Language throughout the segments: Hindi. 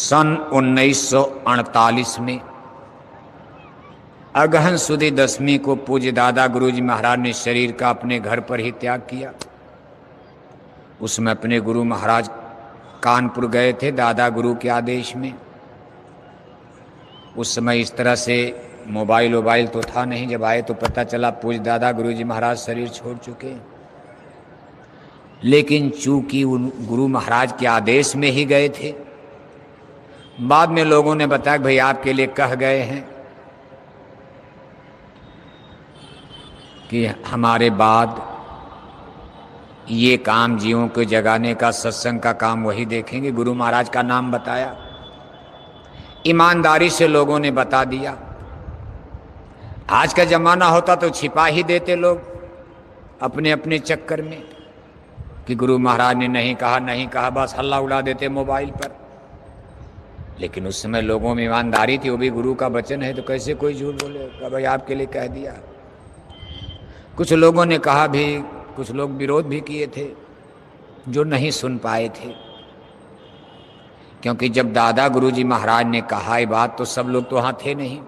सन 1948 में अगहन सुदी 10वीं को पूज्य दादा गुरुजी महाराज ने शरीर का अपने घर पर ही त्याग किया। उसमें अपने गुरु महाराज कानपुर गए थे दादा गुरु के आदेश में। उस समय इस तरह से मोबाइल तो था नहीं। जब आए तो पता चला पूज्य दादा गुरुजी महाराज शरीर छोड़ चुके। लेकिन चूंकि उन गुरु महाराज के आदेश में ही गए थे, बाद में लोगों ने बताया भाई आपके लिए कह गए हैं कि हमारे बाद ये काम जीवों को जगाने का, सत्संग का काम वही देखेंगे। गुरु महाराज का नाम बताया, ईमानदारी से लोगों ने बता दिया। आज का जमाना होता तो छिपा ही देते लोग अपने अपने चक्कर में कि गुरु महाराज ने नहीं कहा, बस हल्ला उड़ा देते मोबाइल पर। लेकिन उस समय लोगों में ईमानदारी थी, वो भी गुरु का वचन है तो कैसे कोई झूठ बोले। भाई आपके लिए कह दिया। कुछ लोगों ने कहा भी, कुछ लोग विरोध भी किए थे जो नहीं सुन पाए थे, क्योंकि जब दादा गुरुजी महाराज ने कहा ये बात तो सब लोग तो वहाँ थे नहीं।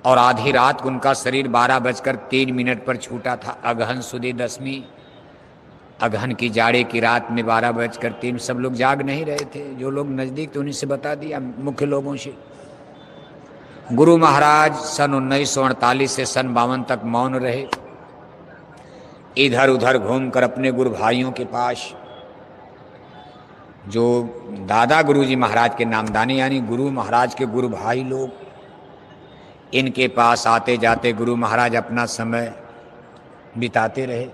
और आधी रात को उनका शरीर 12:03 पर छूटा था। अगहन सुदी 10वीं, अगहन की जाड़े की रात में 12:03, सब लोग जाग नहीं रहे थे। जो लोग नज़दीक थे उन्हीं से बता दिया, मुख्य लोगों से। गुरु महाराज सन 1948 से सन 52 तक मौन रहे। इधर उधर घूमकर अपने गुरु भाइयों के पास, जो दादा गुरुजी महाराज के नामदानी यानी गुरु महाराज के गुरु भाई लोग, इनके पास आते जाते गुरु महाराज अपना समय बिताते रहे।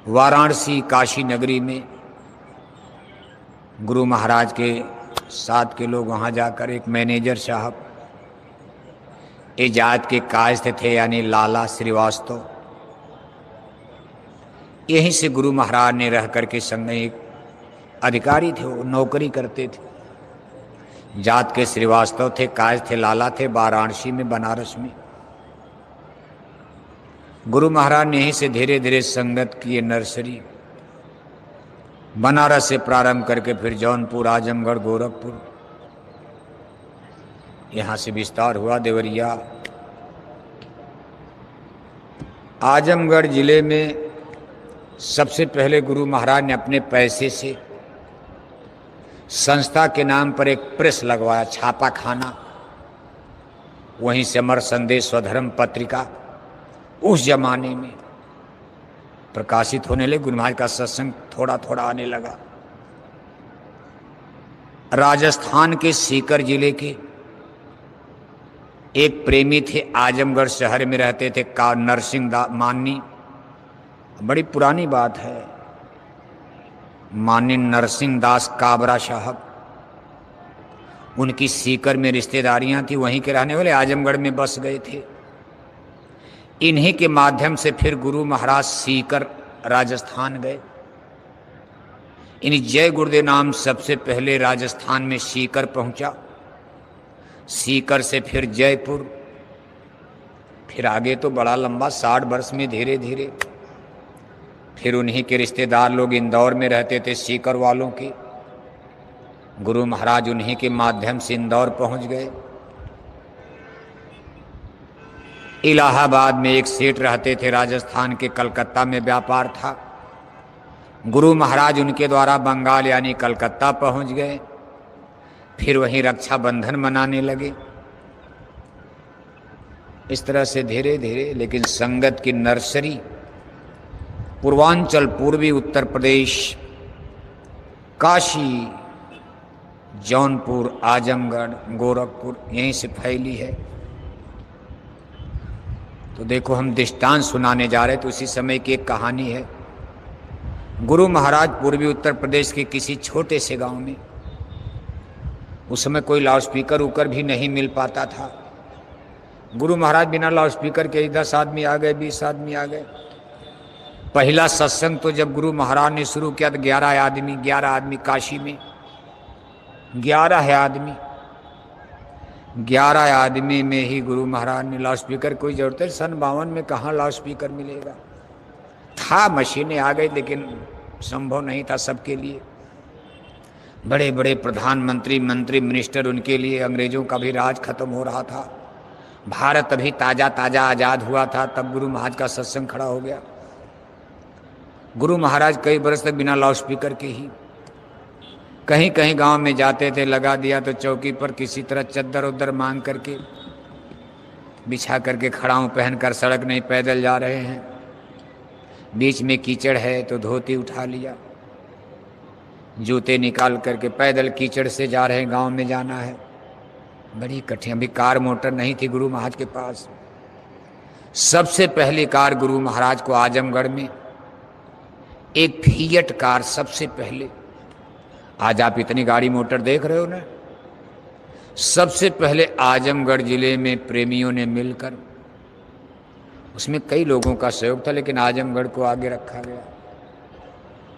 वाराणसी काशी नगरी में गुरु महाराज के साथ के लोग वहाँ जाकर, एक मैनेजर साहब इजाद के कायस्थ थे यानी लाला श्रीवास्तव, यहीं से गुरु महाराज ने रह करके संग एक अधिकारी थे, वो नौकरी करते थे। जात के श्रीवास्तव थे, कायस्थ थे, लाला थे, वाराणसी में, बनारस में। गुरु महाराज ने यहीं से धीरे धीरे संगत की नर्सरी बनारस से प्रारंभ करके फिर जौनपुर, आजमगढ़, गोरखपुर, यहाँ से विस्तार हुआ देवरिया। आजमगढ़ जिले में सबसे पहले गुरु महाराज ने अपने पैसे से संस्था के नाम पर एक प्रेस लगवाया, छापा खाना। वहीं से अमर संदेश स्वधर्म पत्रिका उस जमाने में प्रकाशित होने लगे। गुरु महाराज का सत्संग थोड़ा थोड़ा आने लगा। राजस्थान के सीकर जिले के एक प्रेमी थे, आजमगढ़ शहर में रहते थे, का नरसिंह मानी, बड़ी पुरानी बात है, मानी नरसिंह दास काबरा साहब। उनकी सीकर में रिश्तेदारियां थी, वहीं के रहने वाले, आजमगढ़ में बस गए थे। इन्हीं के माध्यम से फिर गुरु महाराज सीकर राजस्थान गए। इन जय गुरुदेव नाम सबसे पहले राजस्थान में सीकर पहुंचा, सीकर से फिर जयपुर, फिर आगे तो बड़ा लंबा 60 वर्ष में धीरे धीरे फिर उन्हीं के रिश्तेदार लोग इंदौर में रहते थे, सीकर वालों के। गुरु महाराज उन्हीं के माध्यम से इंदौर पहुंच गए। इलाहाबाद में एक सेठ रहते थे, राजस्थान के कलकत्ता में व्यापार था। गुरु महाराज उनके द्वारा बंगाल यानी कलकत्ता पहुंच गए। फिर वहीं रक्षाबंधन मनाने लगे। इस तरह से धीरे धीरे, लेकिन संगत की नर्सरी पूर्वांचल, पूर्वी उत्तर प्रदेश, काशी, जौनपुर, आजमगढ़, गोरखपुर, यहीं से फैली है। तो देखो, हम दृष्टांत सुनाने जा रहे तो उसी समय की एक कहानी है। गुरु महाराज पूर्वी उत्तर प्रदेश के किसी छोटे से गांव में, उस समय कोई लाउडस्पीकर उकर भी नहीं मिल पाता था। गुरु महाराज बिना लाउडस्पीकर के 10 आदमी आ गए, 20 आदमी आ गए। पहला सत्संग तो जब गुरु महाराज ने शुरू किया तो 11 आदमी काशी में, 11 आदमी, 11 आदमी में ही गुरु महाराज ने लाउडस्पीकर कोई जरूरत है, सन 52 में कहाँ लाउडस्पीकर मिलेगा। था, मशीनें आ गई, लेकिन संभव नहीं था सबके लिए। बड़े बड़े प्रधानमंत्री, मंत्री, मिनिस्टर, उनके लिए अंग्रेजों का भी राज खत्म हो रहा था। भारत अभी ताज़ा ताज़ा आज़ाद हुआ था, तब गुरु महाराज का सत्संग खड़ा हो गया। गुरु महाराज कई बरस तक बिना लाउड स्पीकर के ही कहीं कहीं गांव में जाते थे, लगा दिया तो चौकी पर किसी तरह चद्दर उद्दर मांग करके बिछा करके खड़ाऊं पहनकर, सड़क नहीं पैदल जा रहे हैं, बीच में कीचड़ है तो धोती उठा लिया, जूते निकाल करके पैदल कीचड़ से जा रहे हैं, गांव में जाना है, बड़ी कठिन। अभी कार मोटर नहीं थी गुरु महाराज के पास। सबसे पहली कार गुरु महाराज को आजमगढ़ में एक फिएट कार, सबसे पहले, आज आप इतनी गाड़ी मोटर देख रहे हो ना, सबसे पहले आजमगढ़ जिले में प्रेमियों ने मिलकर, उसमें कई लोगों का सहयोग था लेकिन आजमगढ़ को आगे रखा गया।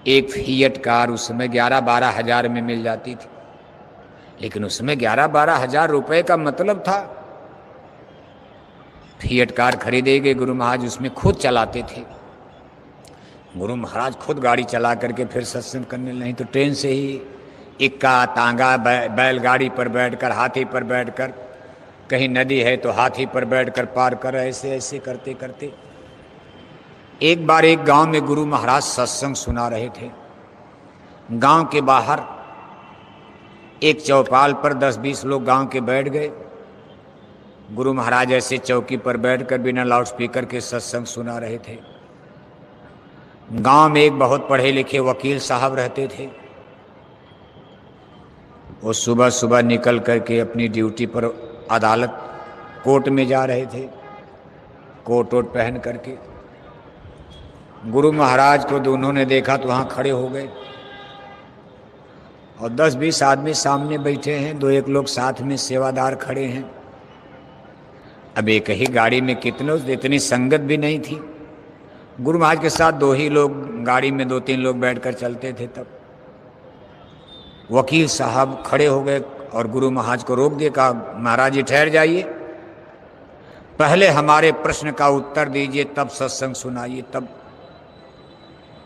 एक फिएट कार उस समय 11-12 हज़ार में मिल जाती थी, लेकिन उसमें 11-12 हज़ार रुपये का मतलब था। फिएट कार खरीदे गए, गुरु महाराज उसमें खुद चलाते थे। गुरु महाराज खुद गाड़ी चला करके फिर सत्संग करने, नहीं तो ट्रेन से ही इक्का तांगा बैलगाड़ी पर बैठकर, हाथी पर बैठकर, कहीं नदी है तो हाथी पर बैठकर पार कर, ऐसे ऐसे करते करते एक बार एक गांव में गुरु महाराज सत्संग सुना रहे थे। गांव के बाहर एक चौपाल पर 10-20 लोग गांव के बैठ गए। गुरु महाराज ऐसे चौकी पर बैठकर बिना लाउड स्पीकर के सत्संग सुना रहे थे। गांव में एक बहुत पढ़े लिखे वकील साहब रहते थे। वो सुबह सुबह निकल करके अपनी ड्यूटी पर अदालत कोर्ट में जा रहे थे, कोट वोट पहन करके। गुरु महाराज को दोनों ने देखा तो वहाँ खड़े हो गए और 10-20 आदमी सामने बैठे हैं, 2-1 लोग साथ में सेवादार खड़े हैं। अब एक ही गाड़ी में कितने, इतनी संगत भी नहीं थी। गुरु महाराज के साथ 2 ही लोग गाड़ी में, 2-3 लोग बैठकर चलते थे। तब वकील साहब खड़े हो गए और गुरु महाराज को रोक दिया, कहा महाराज जी ठहर जाइए, पहले हमारे प्रश्न का उत्तर दीजिए तब सत्संग सुनाइए। तब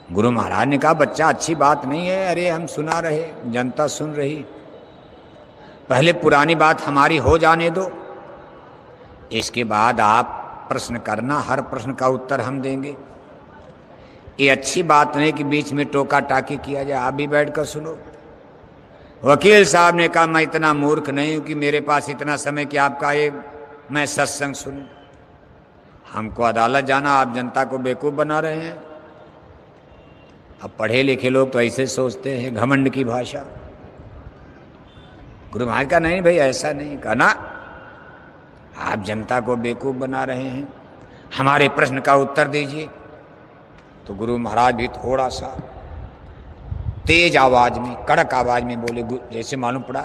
गुरु महाराज ने कहा बच्चा अच्छी बात नहीं है, अरे हम सुना रहे, जनता सुन रही, पहले पुरानी बात हमारी हो जाने दो, इसके बाद आप प्रश्न करना, हर प्रश्न का उत्तर हम देंगे। ये अच्छी बात नहीं कि बीच में टोका टाकी किया जाए, आप भी बैठकर सुनो। वकील साहब ने कहा मैं इतना मूर्ख नहीं हूं कि मेरे पास इतना समय कि आपका ये मैं सत्संग सुनूं, हमको अदालत जाना, आप जनता को बेवकूफ़ बना रहे हैं। अब पढ़े लिखे लोग तो ऐसे सोचते हैं, घमंड की भाषा। गुरु महाराज का नहीं भाई, ऐसा नहीं, कहा ना आप जनता को बेवकूफ़ बना रहे हैं, हमारे प्रश्न का उत्तर दीजिए। तो गुरु महाराज भी थोड़ा सा तेज आवाज में, कड़क आवाज में बोले, जैसे मालूम पड़ा।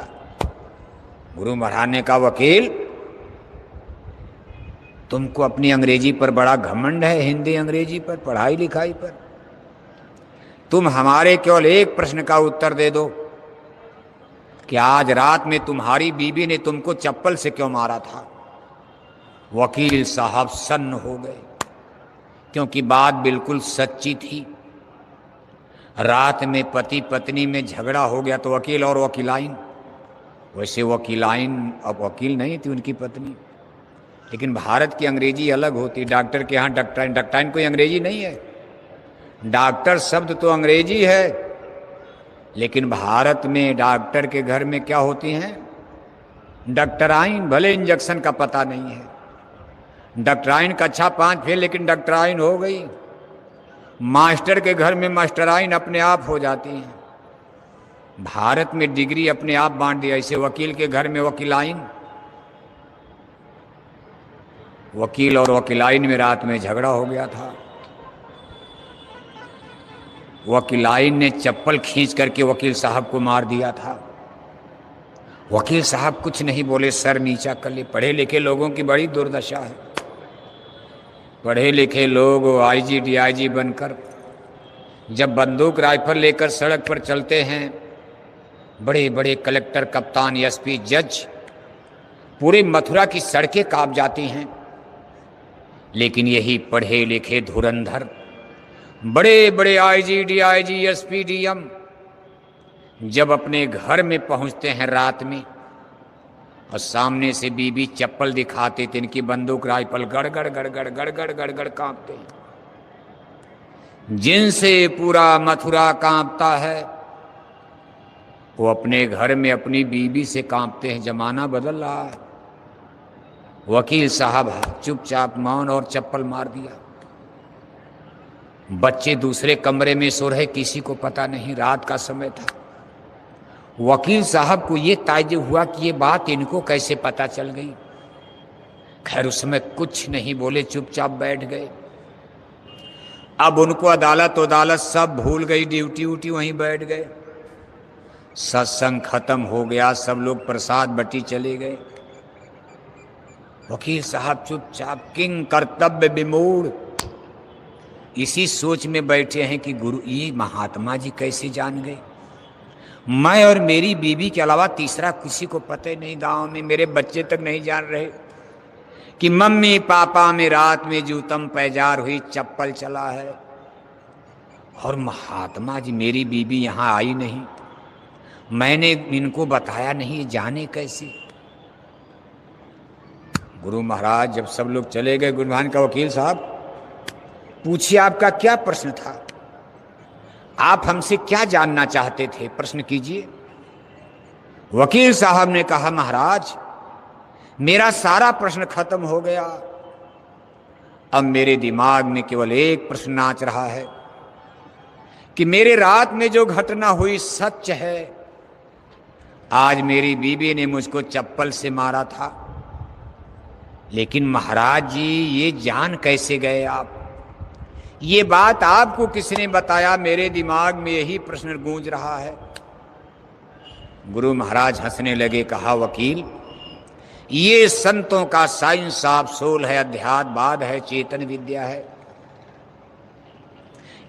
गुरु महाराज ने कहा वकील तुमको अपनी अंग्रेजी पर बड़ा घमंड है, हिंदी अंग्रेजी पर, पढ़ाई लिखाई पर। तुम हमारे केवल एक प्रश्न का उत्तर दे दो कि आज रात में तुम्हारी बीबी ने तुमको चप्पल से क्यों मारा था। वकील साहब सन्न हो गए, क्योंकि बात बिल्कुल सच्ची थी। रात में पति पत्नी में झगड़ा हो गया तो वकील और वकीलाइन, वैसे वकीलाइन अब वकील नहीं थी उनकी पत्नी, लेकिन भारत की अंग्रेजी अलग होती। डॉक्टर के यहाँ डॉक्टाइन, डॉक्टाइन कोई अंग्रेजी नहीं है, डॉक्टर शब्द तो अंग्रेजी है, लेकिन भारत में डॉक्टर के घर में क्या होती हैं, डॉक्टराइन। भले इंजेक्शन का पता नहीं है, डॉक्टराइन कक्षा 5 फेल, लेकिन डॉक्टराइन हो गई। मास्टर के घर में मास्टराइन अपने आप हो जाती हैं। भारत में डिग्री अपने आप बांट दिया, ऐसे वकील के घर में वकीलाइन। वकील और वकीलाइन में रात में झगड़ा हो गया था। वकीलाइन ने चप्पल खींच करके वकील साहब को मार दिया था। वकील साहब कुछ नहीं बोले, सर नीचा कर लिए। पढ़े लिखे लोगों की बड़ी दुर्दशा है। पढ़े लिखे लोग आईजी डीआईजी बनकर जब बंदूक राइफल लेकर सड़क पर चलते हैं, बड़े बड़े कलेक्टर, कप्तान, एसपी, जज, पूरे मथुरा की सड़कें कांप जाती हैं। लेकिन यही पढ़े लिखे धुरंधर, बड़े बड़े आईजी डीआईजी एसपी डीएम, जब अपने घर में पहुंचते हैं रात में और सामने से बीबी चप्पल दिखाते थे, इनकी बंदूक राइफल गड़गड़ गड़गड़ गड़गड़ गड़गड़ कांपते हैं, जिनसे पूरा मथुरा कांपता है वो अपने घर में अपनी बीबी से कांपते हैं। जमाना बदल रहा है। वकील साहब चुपचाप मौन और चप्पल मार दिया। बच्चे दूसरे कमरे में सो रहे, किसी को पता नहीं, रात का समय था। वकील साहब को ये ताज्जुब हुआ कि ये बात इनको कैसे पता चल गई। खैर उस समय कुछ नहीं बोले, चुपचाप बैठ गए। अब उनको अदालत सब भूल गई, ड्यूटी व्यूटी वहीं बैठ गए। सत्संग खत्म हो गया, सब लोग प्रसाद बटी चले गए। वकील साहब चुपचाप किंग कर्तव्य विमूढ़ इसी सोच में बैठे हैं कि गुरु ये महात्मा जी कैसे जान गए। मैं और मेरी बीबी के अलावा तीसरा किसी को पता ही नहीं, गांव में मेरे बच्चे तक नहीं जान रहे कि मम्मी पापा में रात में जूतम पैजार हुई, चप्पल चला है। और महात्मा जी, मेरी बीबी यहाँ आई नहीं, मैंने इनको बताया नहीं, जाने कैसे। गुरु महाराज जब सब लोग चले गए, गुरु महाराज का वकील साहब पूछिए आपका क्या प्रश्न था, आप हमसे क्या जानना चाहते थे, प्रश्न कीजिए। वकील साहब ने कहा महाराज मेरा सारा प्रश्न खत्म हो गया, अब मेरे दिमाग में केवल एक प्रश्न नाच रहा है कि मेरे रात में जो घटना हुई सच है। आज मेरी बीबी ने मुझको चप्पल से मारा था, लेकिन महाराज जी ये जान कैसे गए आप, ये बात आपको किसने बताया, मेरे दिमाग में यही प्रश्न गूंज रहा है। गुरु महाराज हंसने लगे, कहा वकील ये संतों का साइंस ऑफ सोल है, अध्यात्मवाद है, चेतन विद्या है।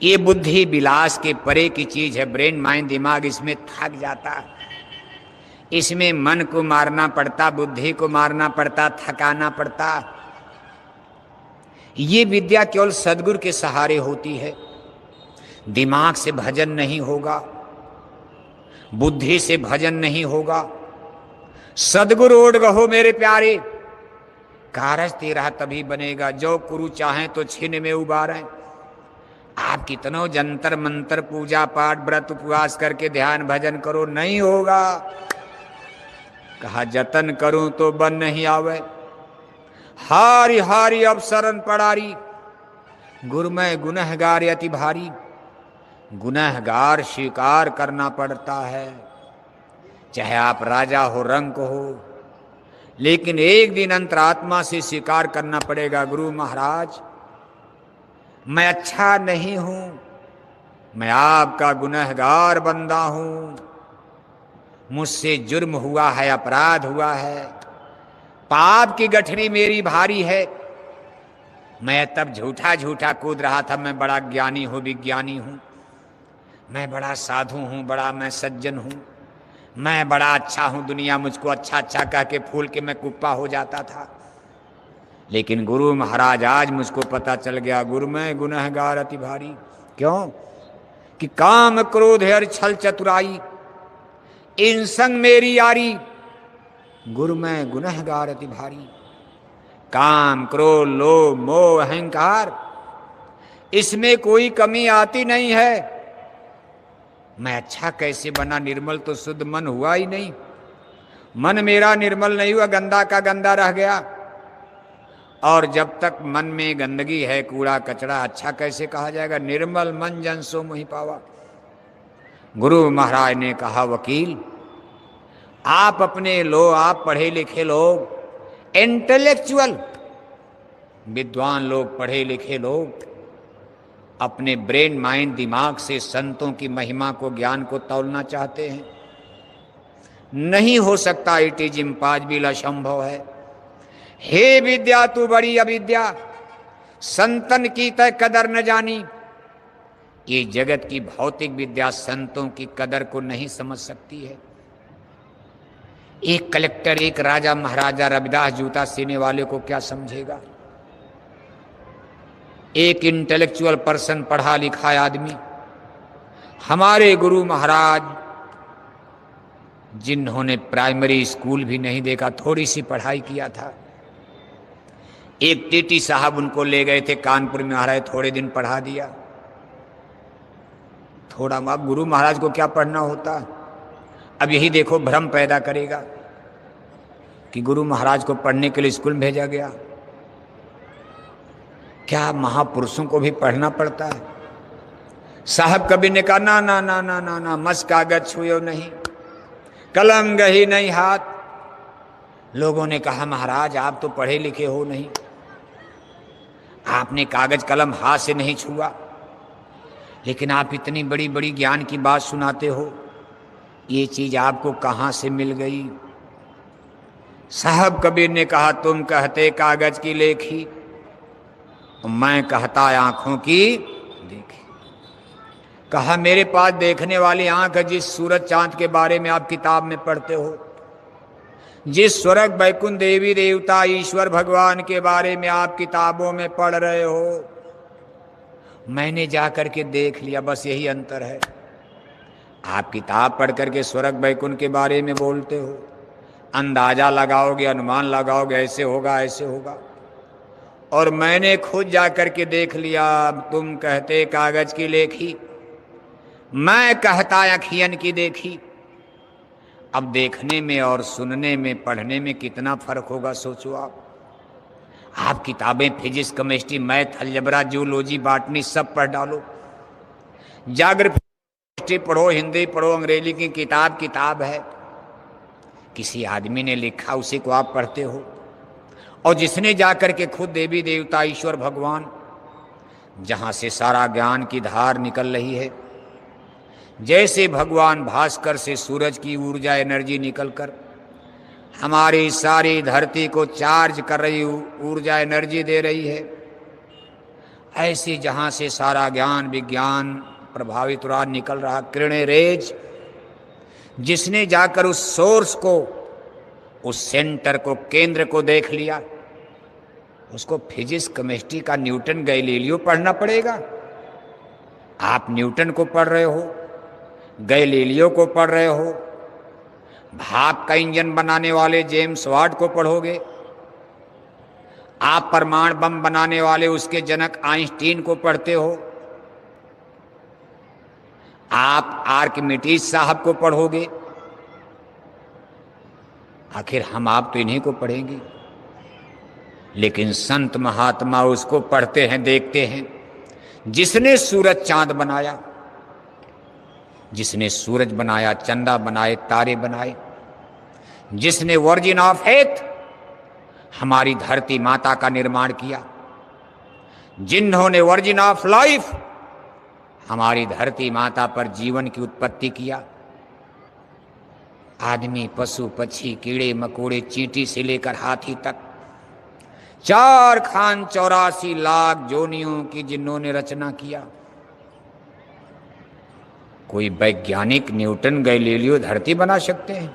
ये बुद्धि विलास के परे की चीज है। ब्रेन माइंड दिमाग इसमें थक जाता है, इसमें मन को मारना पड़ता, बुद्धि को मारना पड़ता, थकाना पड़ता। ये विद्या केवल सद्गुरु के सहारे होती है। दिमाग से भजन नहीं होगा, बुद्धि से भजन नहीं होगा। सद्गुरु ओढ़ गहो मेरे प्यारे, कारज तेरा तभी बनेगा, जो गुरु चाहें तो छिन में उबारें। आप कितनों जंतर मंत्र पूजा पाठ व्रत उपवास करके ध्यान भजन करो, नहीं होगा। कहा जतन करूं तो बन नहीं आवे, हारी हारी अब शरण पड़ारी, गुरु में गुनहगार अति भारी। गुनहगार स्वीकार करना पड़ता है, चाहे आप राजा हो रंक हो, लेकिन एक दिन अंतरात्मा से स्वीकार करना पड़ेगा, गुरु महाराज मैं अच्छा नहीं हूं, मैं आपका गुनहगार बंदा हूं, मुझसे जुर्म हुआ है, अपराध हुआ है, पाप की गठरी मेरी भारी है। मैं तब झूठा झूठा कूद रहा था, मैं बड़ा ज्ञानी हूं, विज्ञानी हूं, मैं बड़ा साधु हूं, बड़ा मैं सज्जन हूं, मैं बड़ा अच्छा हूं, दुनिया मुझको अच्छा अच्छा कह के फूल के मैं कुप्पा हो जाता था। लेकिन गुरु महाराज आज मुझको पता चल गया, गुरु में गुनहगार अति भारी। क्यों कि काम क्रोध हर छल चतुराई, इन संग मेरी यारी, गुरु में गुनहगार अति भारी। काम क्रोध लोभ मोह अहंकार, इसमें कोई कमी आती नहीं है। मैं अच्छा कैसे बना, निर्मल तो शुद्ध मन हुआ ही नहीं, मन मेरा निर्मल नहीं हुआ, गंदा का गंदा रह गया। और जब तक मन में गंदगी है, कूड़ा कचरा, अच्छा कैसे कहा जाएगा। निर्मल मन जन सो मोहि पावा। गुरु महाराज ने कहा वकील आप अपने लो, आप पढ़े लिखे लोग, इंटेलेक्चुअल विद्वान लोग, पढ़े लिखे लोग अपने ब्रेन माइंड दिमाग से संतों की महिमा को, ज्ञान को तौलना चाहते हैं, नहीं हो सकता। इट इज इम्पॉसिबल, असंभव है। हे विद्या तू बड़ी अविद्या, संतन की तय कदर न जानी। ये जगत की भौतिक विद्या संतों की कदर को नहीं समझ सकती है। एक कलेक्टर, एक राजा महाराजा रविदास जूता सीने वाले को क्या समझेगा। एक इंटेलेक्चुअल पर्सन, पढ़ा लिखा आदमी, हमारे गुरु महाराज जिन्होंने प्राइमरी स्कूल भी नहीं देखा, थोड़ी सी पढ़ाई किया था। एक टीटी साहब उनको ले गए थे कानपुर में, महाराज थोड़े दिन पढ़ा दिया। थोड़ा, अब गुरु महाराज को क्या पढ़ना होता। अब यही देखो भ्रम पैदा करेगा कि गुरु महाराज को पढ़ने के लिए स्कूल में भेजा गया। क्या महापुरुषों को भी पढ़ना पड़ता है? साहब कभी ने कहा ना ना ना ना ना ना, मस कागज छुए नहीं, कलम गही नहीं हाथ। लोगों ने कहा महाराज आप तो पढ़े लिखे हो नहीं, आपने कागज कलम हाथ से नहीं छुआ, लेकिन आप इतनी बड़ी बड़ी ज्ञान की बात सुनाते हो, ये चीज आपको कहां से मिल गई? साहब कबीर ने कहा तुम कहते कागज की लेखी, मैं कहता आंखों की देखी। कहा मेरे पास देखने वाली आंख है, जिस सूरज चांद के बारे में आप किताब में पढ़ते हो, जिस स्वर्ग बैकुंठ देवी देवता ईश्वर भगवान के बारे में आप किताबों में पढ़ रहे हो, मैंने जा करके देख लिया। बस यही अंतर है। आप किताब पढ़ करके स्वर्ग बैकुंठ के बारे में बोलते हो, अंदाजा लगाओगे, अनुमान लगाओगे, ऐसे होगा ऐसे होगा, और मैंने खुद जा करके देख लिया। अब तुम कहते कागज की लेखी, मैं कहता अखियन की देखी। अब देखने में और सुनने में, पढ़ने में कितना फर्क होगा सोचो आप किताबें physics, chemistry, math, algebra, zoology, botany सब पढ़ डालो, ज्योग्राफी पढ़ो, हिंदी पढ़ो, अंग्रेजी की किताब है, किसी आदमी ने लिखा उसी को आप पढ़ते हो। और जिसने जाकर के खुद देवी देवता ईश्वर भगवान, जहां से सारा ज्ञान की धार निकल रही है, जैसे भगवान भास्कर से सूरज की ऊर्जा एनर्जी निकलकर हमारी सारी धरती को चार्ज कर रही ऊर्जा एनर्जी दे रही है, ऐसे जहां से सारा ज्ञान विज्ञान प्रभावित हो रहा, निकल रहा, किरणें रेज, जिसने जाकर उस सोर्स को, उस सेंटर को, केंद्र को देख लिया, उसको फिजिक्स केमिस्ट्री का न्यूटन गैलीलियो पढ़ना पड़ेगा। आप न्यूटन को पढ़ रहे हो, गैलीलियो को पढ़ रहे हो, भाप का इंजन बनाने वाले जेम्स वाट को पढ़ोगे, आप परमाणु बम बनाने वाले उसके जनक आइंस्टीन को पढ़ते हो, आप आर्किमिडीज साहब को पढ़ोगे, आखिर हम आप तो इन्हीं को पढ़ेंगे। लेकिन संत महात्मा उसको पढ़ते हैं, देखते हैं, जिसने सूरज चांद बनाया, जिसने सूरज बनाया, चंदा बनाए, तारे बनाए, जिसने वर्जिन ऑफ फेथ हमारी धरती माता का निर्माण किया, जिन्होंने वर्जिन ऑफ लाइफ हमारी धरती माता पर जीवन की उत्पत्ति किया, आदमी, पशु, पक्षी, कीड़े मकोड़े, चींटी से लेकर हाथी तक 4,84 लाख जोनियों की जिन्होंने रचना किया। कोई वैज्ञानिक न्यूटन गैलीलियो धरती बना सकते हैं?